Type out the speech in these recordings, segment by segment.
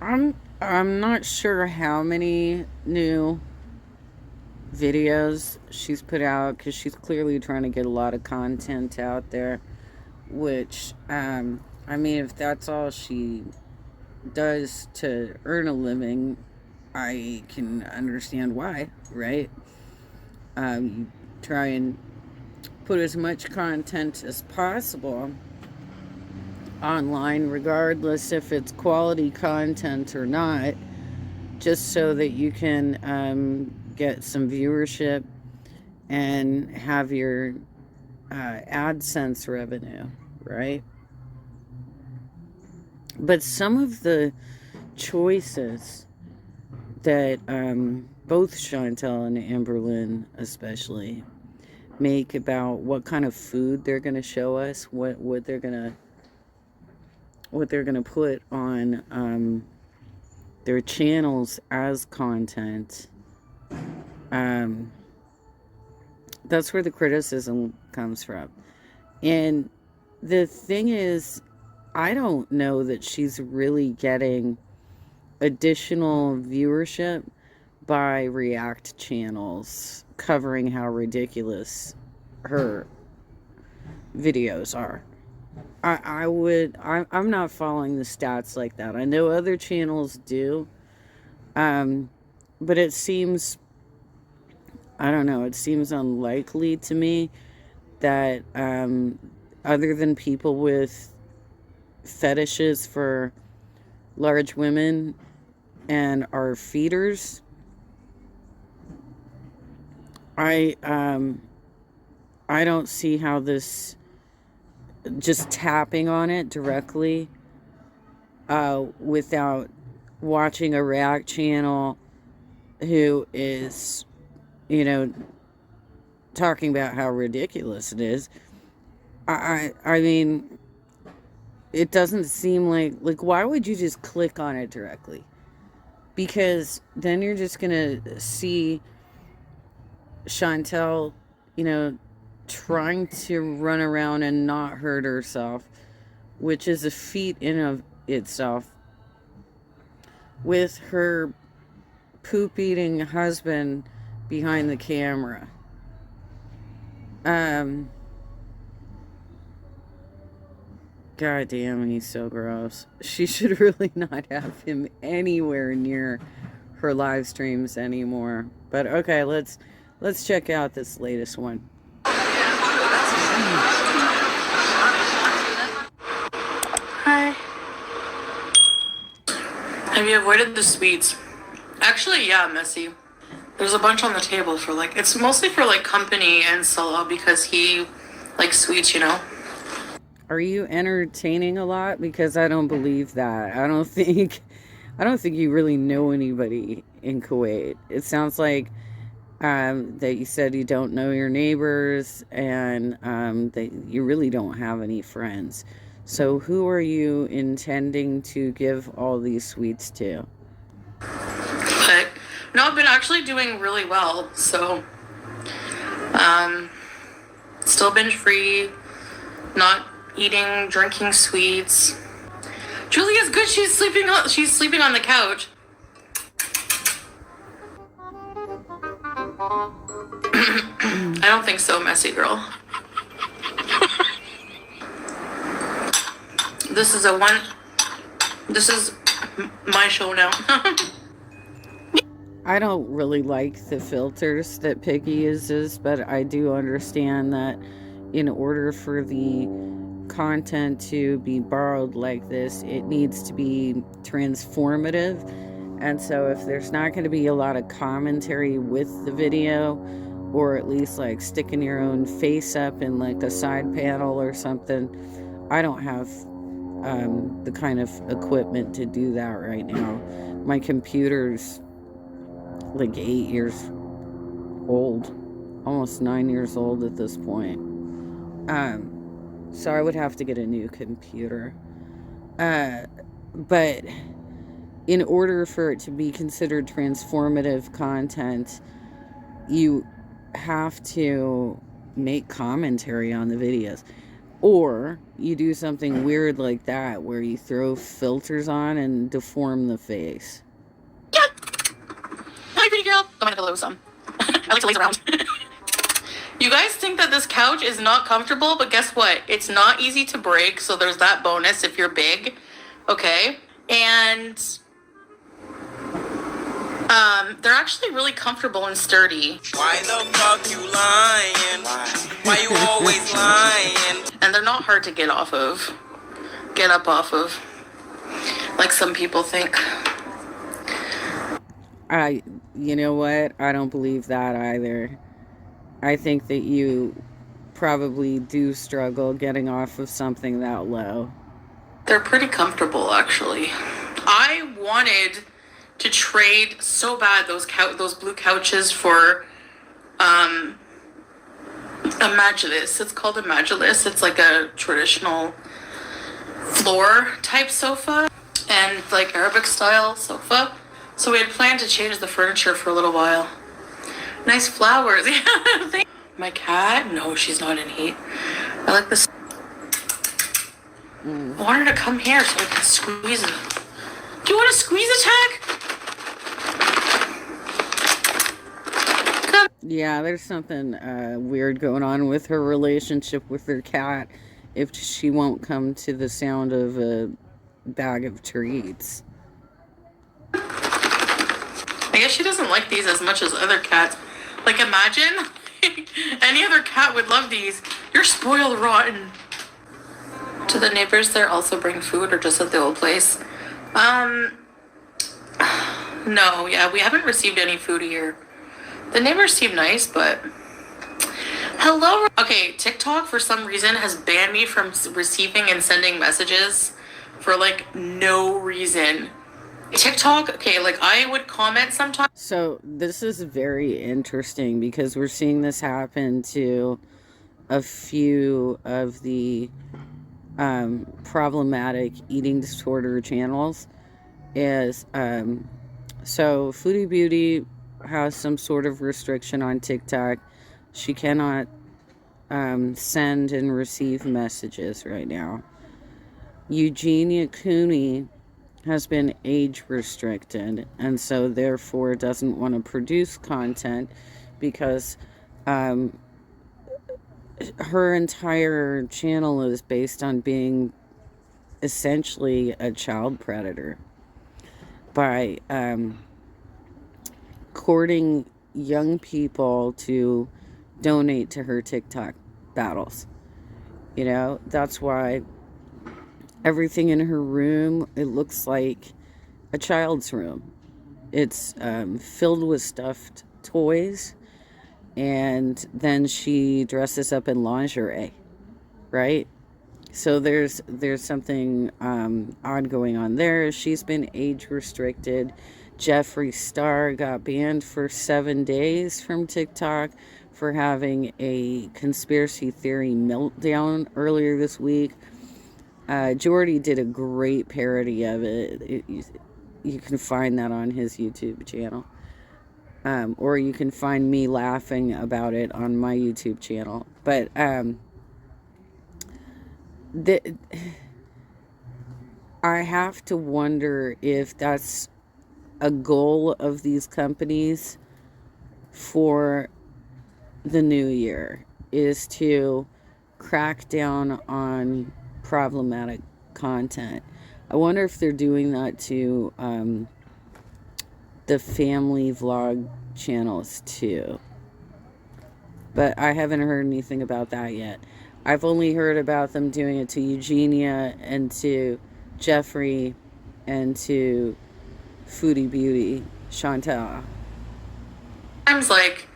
I'm not sure how many new videos she's put out because she's clearly trying to get a lot of content out there. Which, I mean, if that's all she does to earn a living, I can understand why, right? You try and put as much content as possible online, regardless if it's quality content or not, just so that you can get some viewership and have your AdSense revenue, right? But some of the choices that both Chantel and Amberlynn especially make about what kind of food they're going to show us, what they're gonna put on their channels as content. Um, that's where the criticism comes from. And the thing is, I don't know that she's really getting additional viewership by React channels covering how ridiculous her videos are. I'm not following the stats like that. I know other channels do, um, but it seems, I don't know, it seems unlikely to me that other than people with fetishes for large women and are feeders, I I don't see how this just tapping on it directly without watching a React channel who is, you know, talking about how ridiculous it is. I mean, it doesn't seem like why would you just click on it directly? Because then you're just gonna see Chantel, you know, trying to run around and not hurt herself, which is a feat in of itself, with her poop eating husband behind the camera. Um, God damn, he's so gross. She should really not have him anywhere near her live streams anymore. But okay, let's check out this latest one. Hi. Have you avoided the sweets? Actually, yeah, Messy. There's a bunch on the table for like, it's mostly for like company and Solo because he likes sweets, you know? Are you entertaining a lot? Because I don't believe that. I don't think you really know anybody in Kuwait. It sounds like that you said you don't know your neighbors and that you really don't have any friends. So who are you intending to give all these sweets to? But no, I've been actually doing really well. So, um, still binge free, not eating, drinking sweets. Julia's good. She's sleeping on the couch. I don't think so, Messy girl. This is my show now. I don't really like the filters that Piggy uses, but I do understand that in order for the content to be borrowed like this, it needs to be transformative. And so if there's not going to be a lot of commentary with the video, or at least like sticking your own face up in like a side panel or something, I don't have the kind of equipment to do that right now. My computer's like 8 years old, almost 9 years old at this point. So I would have to get a new computer. But in order for it to be considered transformative content, you have to make commentary on the videos. Or you do something weird like that where you throw filters on and deform the face. Yeah. Hi, pretty girl. I'm gonna go lose some. I like to laze around. You guys think that this couch is not comfortable, but guess what? It's not easy to break, so there's that bonus if you're big. Okay? And they're actually really comfortable and sturdy. Why the fuck you lying? Why you always lying? And they're not hard to get up off of, like some people think. You know what? I don't believe that either. I think that you probably do struggle getting off of something that low. They're pretty comfortable, actually. I wanted to trade so bad those blue couches for Imagilis. It's called Imagilis. It's like a traditional floor type sofa and like Arabic style sofa. So we had planned to change the furniture for a little while. Nice flowers. Yeah. My cat? No, she's not in heat. I like this. I want her to come here so I can squeeze it. Do you want a squeeze attack? Come. Yeah, there's something weird going on with her relationship with her cat if she won't come to the sound of a bag of treats. I guess she doesn't like these as much as other cats. Like, imagine any other cat would love these. You're spoiled rotten. Do the neighbors there also bring food or just at the old place? No, yeah, we haven't received any food here. The neighbors seem nice, but... Hello? Okay, TikTok for some reason has banned me from receiving and sending messages for, like, no reason. TikTok, okay, like, I would comment sometimes. So this is very interesting because we're seeing this happen to a few of the problematic eating disorder channels. So Foodie Beauty has some sort of restriction on TikTok. She cannot send and receive messages right now. Eugenia Cooney has been age restricted and so therefore doesn't want to produce content because her entire channel is based on being essentially a child predator by courting young people to donate to her TikTok battles. You know, that's why everything in her room, it looks like a child's room. It's filled with stuffed toys, and then she dresses up in lingerie, right? So there's something odd going on there. She's been age restricted. Jeffree Star got banned for 7 days from TikTok for having a conspiracy theory meltdown earlier this week. Jordy did a great parody of it. You can find that on his YouTube channel. Or you can find me laughing about it on my YouTube channel. But I have to wonder if that's a goal of these companies for the new year, is to crack down on problematic content. I wonder if they're doing that to the family vlog channels too. But I haven't heard anything about that yet. I've only heard about them doing it to Eugenia and to Jeffree and to Foodie Beauty, Chantal. Times like,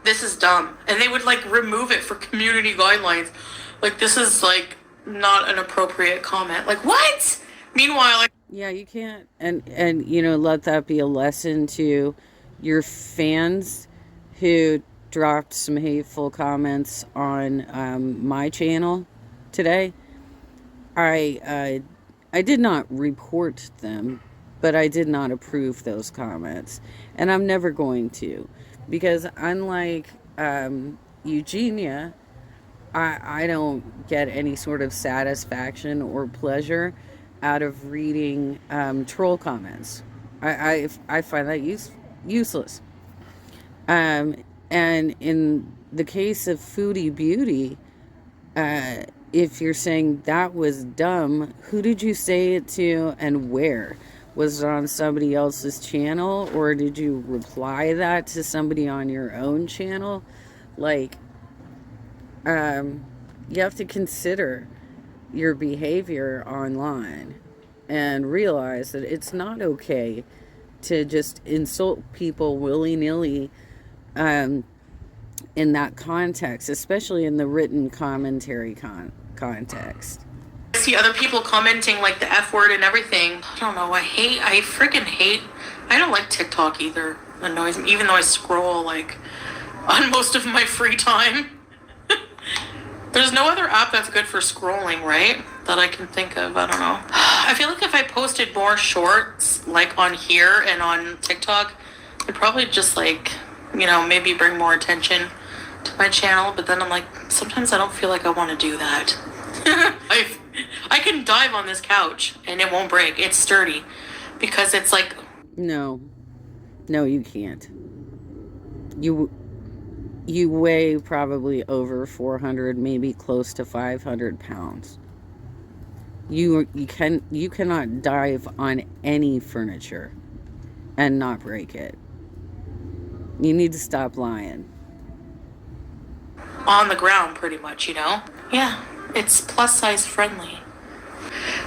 this is dumb. And they would like remove it for community guidelines. Like, this is like not an appropriate comment. Like, what? Meanwhile, like, yeah, you can't, and you know, let that be a lesson to your fans who dropped some hateful comments on my channel today. I did not report them, but I did not approve those comments, and I'm never going to, because unlike Eugenia, I don't get any sort of satisfaction or pleasure out of reading troll comments. I find that useless. Um, and in the case of Foodie Beauty, uh, if you're saying that was dumb, who did you say it to and where? Was it on somebody else's channel, or did you reply that to somebody on your own channel? Like, you have to consider your behavior online and realize that it's not okay to just insult people willy-nilly um, in that context, especially in the written commentary context. I see other people commenting like the F word and everything. I don't know. I freaking hate. I don't like TikTok either. It annoys me, even though I scroll like on most of my free time. There's no other app that's good for scrolling, right? That I can think of. I don't know. I feel like if I posted more shorts like on here and on TikTok, it'd probably just like, maybe bring more attention to my channel. But then I'm like, sometimes I don't feel like I want to do that. I can dive on this couch and it won't break. It's sturdy because it's like. No, you can't. You weigh probably over 400, maybe close to 500 pounds. You cannot dive on any furniture and not break it. You need to stop lying. On the ground, pretty much, Yeah, it's plus size friendly.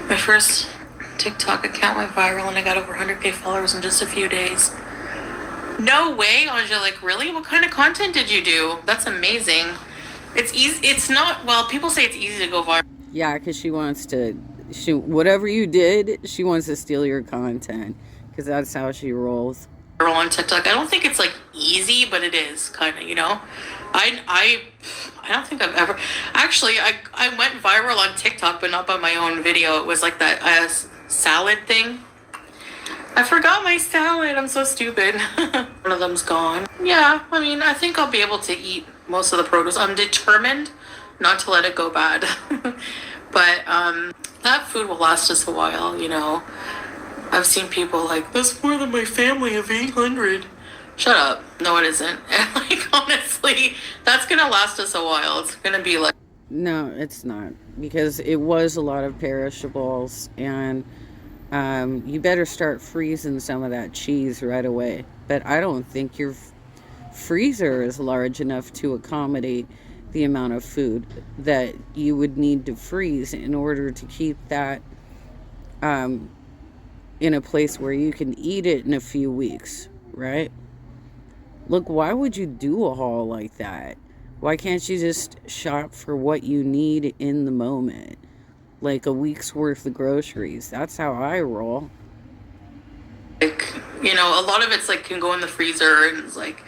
My first TikTok account went viral and I got over 100K followers in just a few days. No way, Anja. Like, really? What kind of content did you do? That's amazing. It's easy. It's not, well, people say it's easy to go viral. Yeah, because whatever you did, she wants to steal your content because that's how she rolls. On TikTok. I don't think it's like easy, but it is kind of, I don't think I've ever, actually, I went viral on TikTok, but not by my own video. It was like that salad thing. I forgot my salad. I'm so stupid. One of them's gone. Yeah, I mean, I think I'll be able to eat most of the produce. I'm determined not to let it go bad. But that food will last us a while, I've seen people like, that's more than my family of 800. Shut up. No, it isn't. And like, honestly, that's going to last us a while. It's going to be like. No, it's not. Because it was a lot of perishables, and you better start freezing some of that cheese right away. But I don't think your freezer is large enough to accommodate the amount of food that you would need to freeze in order to keep that in a place where you can eat it in a few weeks, right? Look, why would you do a haul like that? Why can't you just shop for what you need in the moment? Like a week's worth of groceries. That's how I roll. Like, a lot of it's like can go in the freezer, and it's like,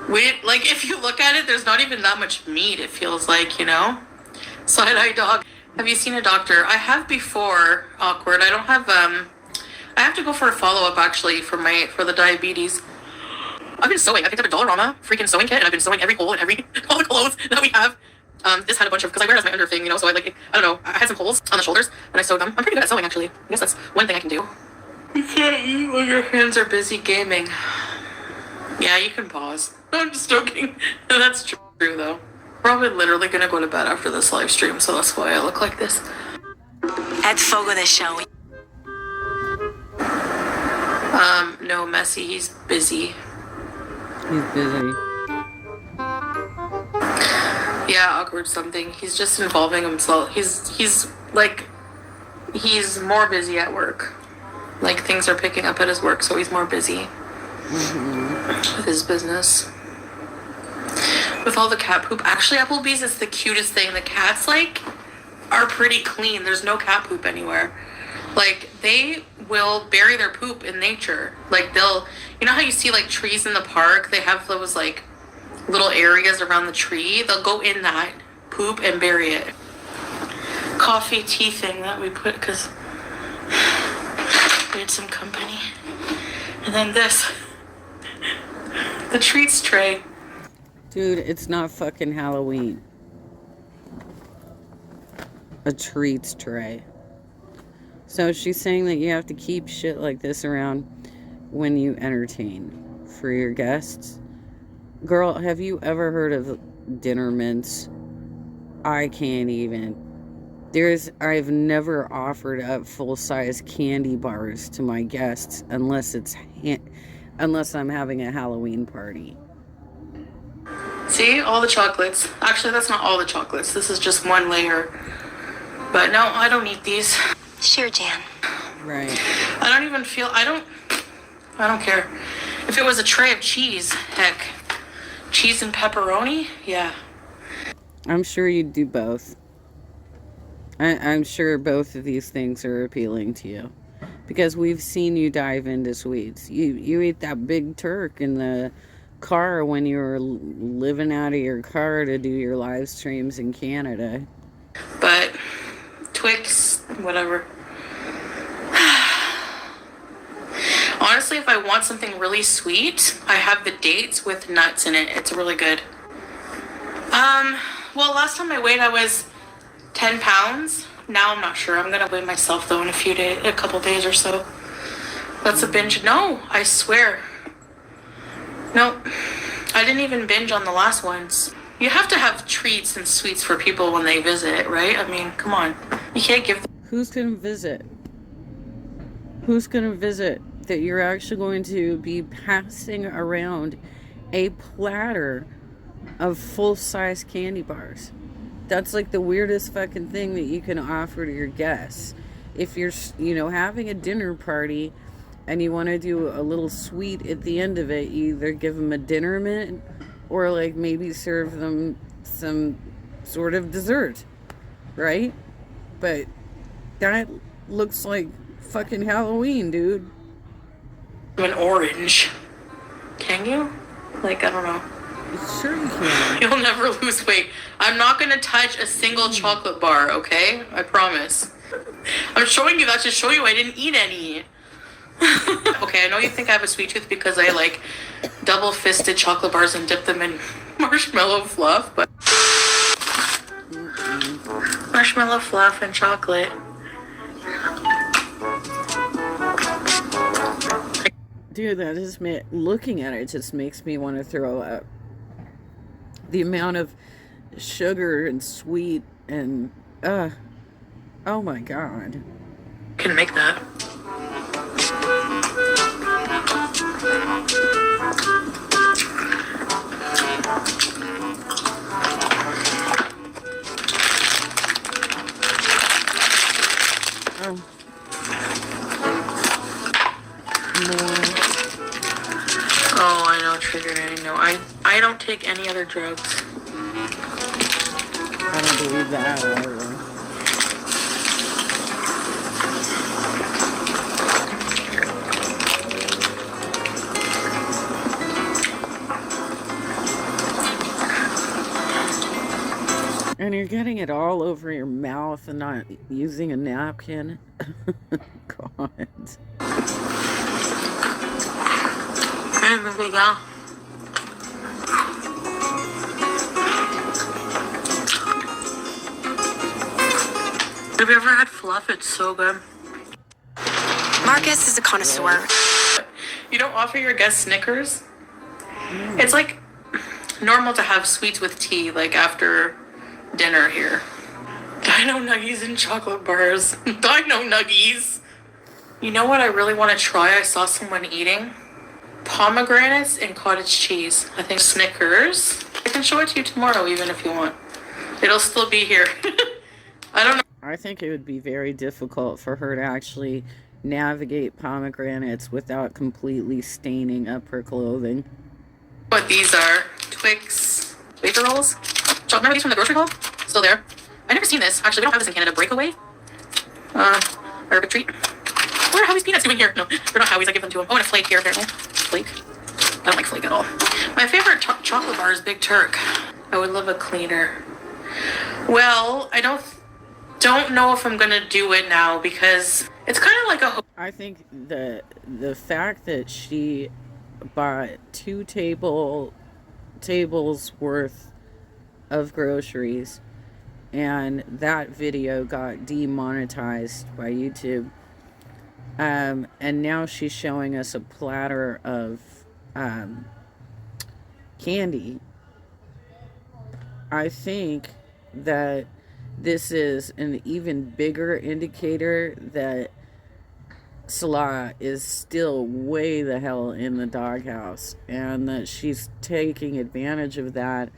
if you look at it, there's not even that much meat, it feels like, Side-eye dog. Have you seen a doctor? I have before. Awkward. I don't have, I have to go for a follow-up, actually, for the diabetes. I've been sewing. I picked up a Dollarama freaking sewing kit, and I've been sewing every hole in all the clothes that we have. This had a bunch of, because I wear it as my under thing, so I don't know, I had some holes on the shoulders, and I sewed them. I'm pretty good at sewing, actually. I guess that's one thing I can do. You can't eat when your hands are busy gaming. Yeah, you can pause. No, I'm just joking. That's true, though. Probably literally gonna go to bed after this live stream, so that's why I look like this. At Fogo de Chão. No, Messi, he's busy. He's busy. Yeah, awkward something. He's just involving himself. He's more busy at work. Like, things are picking up at his work, so he's more busy with his business. With all the cat poop. Actually, Applebee's is the cutest thing. The cats, are pretty clean. There's no cat poop anywhere. Like, they will bury their poop in nature. Like, you know how you see, trees in the park? They have those, little areas around the tree. They'll go in that poop and bury it. Coffee, tea thing that we put, because we had some company. And then this. The treats tray. Dude, it's not fucking Halloween. a treats tray. So she's saying that you have to keep shit like this around when you entertain for your guests. Girl, have you ever heard of dinner mints? I can't even. I've never offered up full-size candy bars to my guests unless I'm having a Halloween party. See, all the chocolates. Actually, that's not all the chocolates. This is just one layer. But no, I don't eat these. Sure, Jan. Right. I don't care. If it was a tray of cheese, heck. Cheese and pepperoni? Yeah. I'm sure you'd do both. I'm sure both of these things are appealing to you. Because we've seen you dive into sweets. You eat that big Turk in the car when you were living out of your car to do your live streams in Canada. But Twix, whatever. Honestly, if I want something really sweet, I have the dates with nuts in it. It's really good. Well, last time I weighed, I was 10 pounds. Now I'm not sure. I'm gonna weigh myself though in a couple days or so. That's a binge. No, I swear. No, I didn't even binge on the last ones. You have to have treats and sweets for people when they visit, right? I mean, come on. You can't give them... Who's gonna visit? Who's gonna visit that you're actually going to be passing around a platter of full-size candy bars? That's like the weirdest fucking thing that you can offer to your guests. If you're, having a dinner party and you want to do a little sweet at the end of it, you either give them a dinner mint or like maybe serve them some sort of dessert, right? But that looks like fucking Halloween, dude. An orange. Can you? Like, I don't know. Sure you can. You'll never lose weight. I'm not gonna touch a single chocolate bar, okay? I promise. I'm showing you that to show you I didn't eat any. Okay, I know you think I have a sweet tooth because I like double-fisted chocolate bars and dip them in marshmallow fluff, but... Marshmallow fluff and chocolate. Dude, that just looking at it just makes me want to throw up. The amount of sugar and sweet and oh my god. Can make that. Oh. More. Oh, I know, triggered. I know. I don't take any other drugs. I don't believe that either. And you're getting it all over your mouth and not using a napkin. God. Yeah. Have you ever had fluff? It's so good. Marcus is a connoisseur. You don't offer your guests Snickers? It's like normal to have sweets with tea, like after dinner here. Dino Nuggies and chocolate bars. Dino Nuggies. You know what I really want to try? I saw someone eating pomegranates and cottage cheese. I think Snickers. I can show it to you tomorrow even if you want. It'll still be here. I don't know. I think it would be very difficult for her to actually navigate pomegranates without completely staining up her clothing. What these are. Twix wafer rolls. Remember these from the grocery haul? Still there. I've never seen this. Actually, we don't have this in Canada. Breakaway. Arabic treat. What are Howie's peanuts doing here? No, they're not Howie's. I give them to him. Oh, and a flake here, apparently. Flake. I don't like flake at all. My favorite chocolate bar is Big Turk. I would love a cleaner. Well, I don't know if I'm gonna do it now because it's kind of like a... I think the fact that she bought 2 tables worth of groceries and that video got demonetized by YouTube. And now she's showing us a platter of candy. I think that this is an even bigger indicator that Salah is still way the hell in the doghouse, and that she's taking advantage of that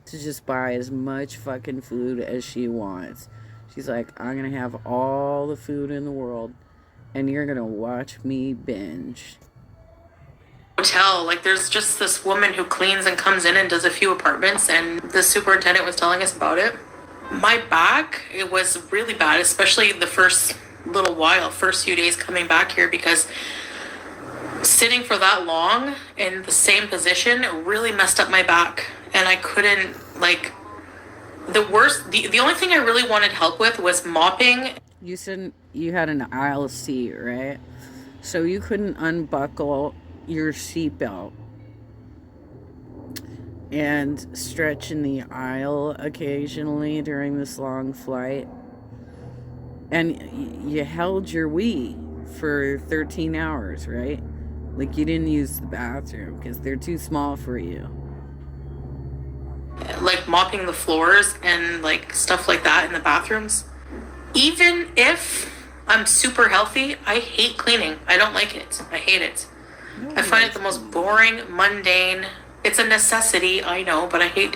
to just buy as much fucking food as she wants. She's like, I'm gonna have all the food in the world, and you're gonna watch me binge. Hotel, like there's just this woman who cleans and comes in and does a few apartments, and the superintendent was telling us about it. My back, it was really bad, especially the first few days coming back here, because sitting for that long in the same position really messed up my back, and I couldn't, like, the only thing I really wanted help with was mopping. You said you had an aisle seat, right? So you couldn't unbuckle your seatbelt and stretch in the aisle occasionally during this long flight. And you held your wee for 13 hours, right? Like, you didn't use the bathroom because they're too small for you. Like mopping the floors and like stuff like that in the bathrooms. Even if I'm super healthy, I hate cleaning. I don't like it. I hate it. I find it the most boring, mundane. It's a necessity, I know, but I hate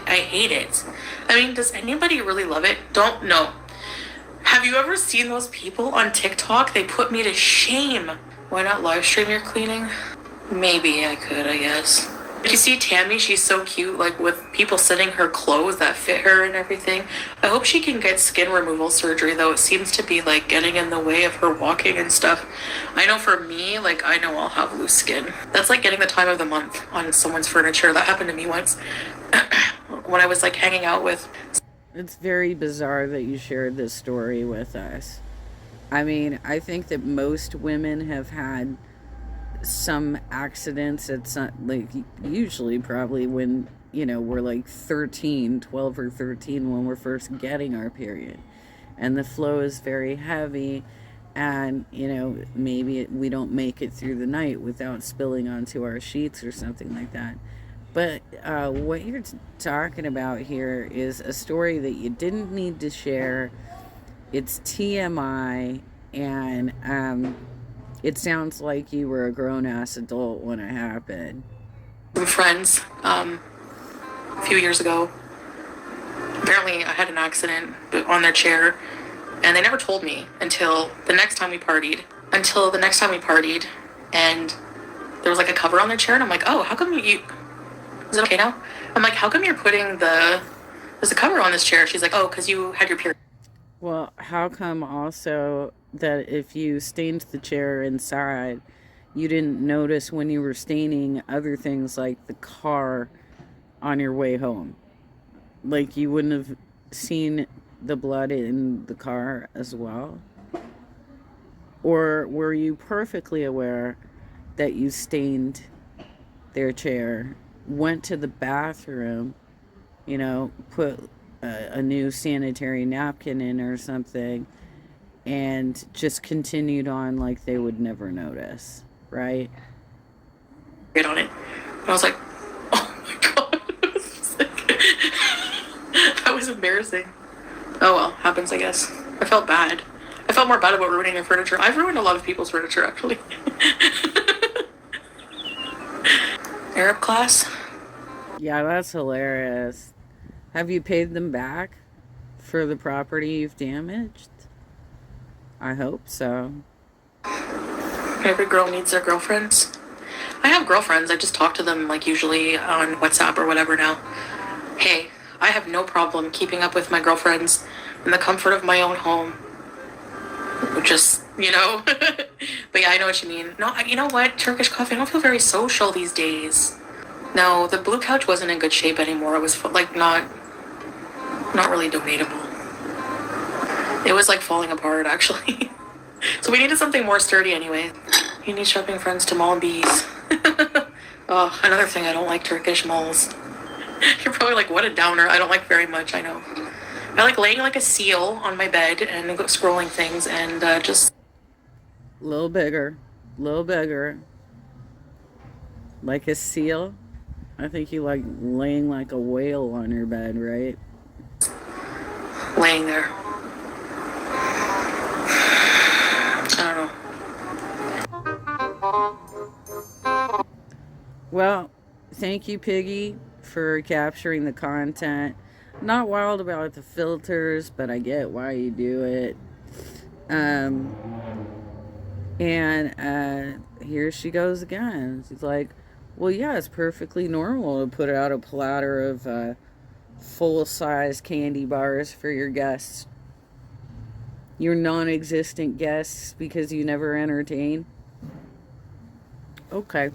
it. I mean, does anybody really love it? Don't know. Have you ever seen those people on TikTok? They put me to shame. Why not live stream your cleaning? Maybe I could, I guess. You see Tammy, she's so cute, like with people sending her clothes that fit her and everything. I hope she can get skin removal surgery, though. It seems to be like getting in the way of her walking and stuff. I know for me, like I know I'll have loose skin. That's like getting the time of the month on someone's furniture. That happened to me once when I was like hanging out with. It's very bizarre that you shared this story with us. I mean, I think that most women have had some accidents at some, like, usually probably when, you know, we're like 12 or 13 when we're first getting our period. And the flow is very heavy, and, you know, maybe we don't make it through the night without spilling onto our sheets or something like that. But what you're talking about here is a story that you didn't need to share. It's TMI, and it sounds like you were a grown-ass adult when it happened. Friends, a few years ago. Apparently, I had an accident on their chair, and they never told me until the next time we partied. And there was like a cover on their chair, and I'm like, oh, how come you... Is it okay now? I'm like, how come you're putting there's a cover on this chair? She's like, oh, because you had your period. Well, how come also that if you stained the chair inside, you didn't notice when you were staining other things like the car on your way home? Like, you wouldn't have seen the blood in the car as well? Or were you perfectly aware that you stained their chair, went to the bathroom, you know, put a new sanitary napkin in or something, and just continued on like they would never notice, right? Get on it. And I was like, oh my god. That was embarrassing. Oh well, happens, I guess. I felt bad. I felt more bad about ruining their furniture. I've ruined a lot of people's furniture, actually. Arab class? Yeah, that's hilarious. Have you paid them back for the property you've damaged? I hope so. Every girl needs their girlfriends. I have girlfriends. I just talk to them like usually on WhatsApp or whatever now. Hey, I have no problem keeping up with my girlfriends in the comfort of my own home. Just, you know. But yeah, I know what you mean. No, you know what? Turkish coffee, I don't feel very social these days. No, the blue couch wasn't in good shape anymore. It was like not really donatable. It was like falling apart, actually. So we needed something more sturdy anyway. You need shopping friends to mall and bees. Oh, another thing, I don't like Turkish malls. You're probably like, what a downer. I don't like very much, I know. I like laying like a seal on my bed and scrolling things and just A little bigger. A little bigger. Like a seal. I think you like laying like a whale on your bed, right? laying there. I don't know. Well, thank you, Piggy, for capturing the content. Not wild about the filters, but I get why you do it. And here she goes again. She's like, well, yeah, it's perfectly normal to put out a platter of full-size candy bars for your guests. Your non-existent guests because you never entertain. Okay.